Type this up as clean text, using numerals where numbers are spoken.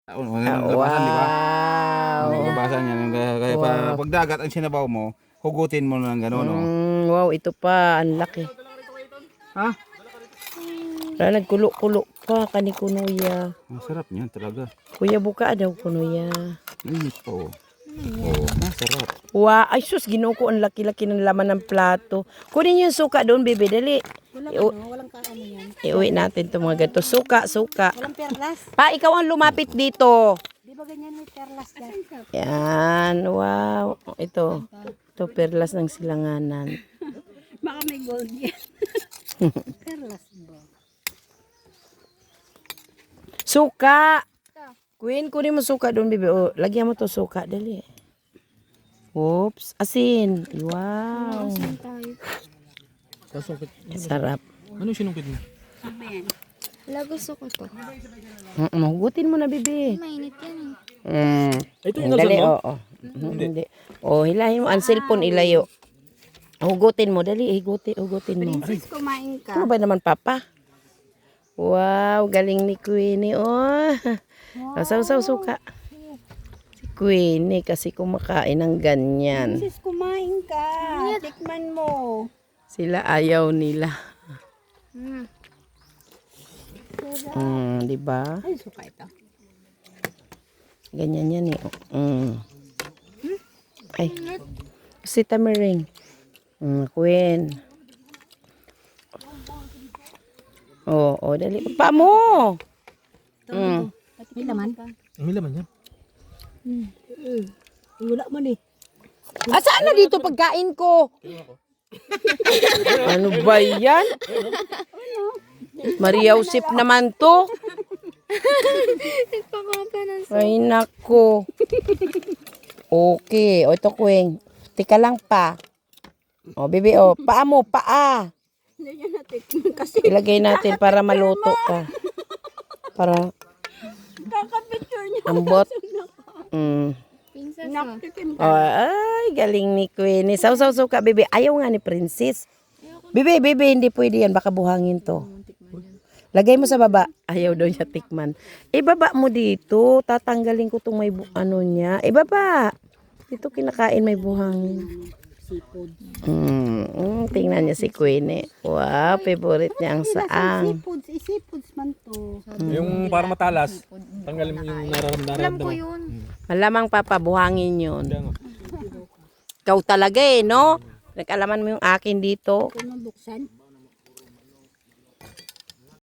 Labasan, di ba? Wow. Labasan yan. Kaya pag dagat ang sinabaw mo, hugutin mo na ng gano'n. Wow, ito pa. Ang laki. Ha? Nagkulo-kulo pa kani kunuya. Masarap niyan talaga. Kuya, buka daw kunuya. Init po. Oh, masarap. Wow, ay sus, ginoo ko ang laki-laki ng laman ng plato. Kunin yung suka doon, bebe, dali. Walang kaano yan. Iuwi natin itong mga ganito. Suka. Walang perlas. Pa, ikaw ang lumapit dito. Di ba ganyan may perlas dyan? Yan, wow. Ito perlas ng silanganan. Baka may gold yan. Perlas ba? Suka! Queen, kunin mo suka doon, bebe. O, lagyan mo to suka, dali. Oops, asin. Wow. Sarap. Ano sinungkit mo? Wala, gusto ko to. Mahugutin mo na, bebe. Mainit yan Ito yung dali, oo. Hindi. O, hilahin mo. Ang cellphone ilayo. Hugutin mo, dali. Hugutin mo. Sis, kumain ka. Ano ba naman, papa? Wow, galing ni Queenie. Oh, saw suka. Si Queenie kasi kumakain ng ganyan. Sis, kumain ka. Tikman mo. Sila ayaw nila. Di ba? Ay, suka ito. Ganyan yan eh. Ay, si Tamering. Queen. Oh, dali. Pa mo! May laman? May laman yan. Wala man eh. Saan na dito pagkain ko? Ano ba yan? Maria Josep naman to. Nagpakampa ng Ay, nako. Okay. O, ito, Queen. Tika lang pa. O, bebe, o. Paa mo, paa. Hindi na tikman kasi Ilagay natin para maluto ka. Para kakapicture niya. ambot. pinsan mo. Naktikim ka. Ay, galing ni Queenie. Saw ka, bebe. Ayaw nga ni Princess. Bebe, hindi pwede yan. Baka buhangin to. Lagay mo sa baba. Ayaw daw niya tikman. Ibaba mo dito. Tatanggalin ko itong may ano niya. Ibaba. Dito kinakain may buhangin. Seafood. Tingnan niya si Queenie. Wow, favorite niya ang saang. Seafoods man to. Yung para matalas, tanggalin mo yung Alam ko yun. Malamang papa, buhangin yun. Ikaw talaga eh, no? Nag-alaman mo yung akin dito. Kung mabuksan.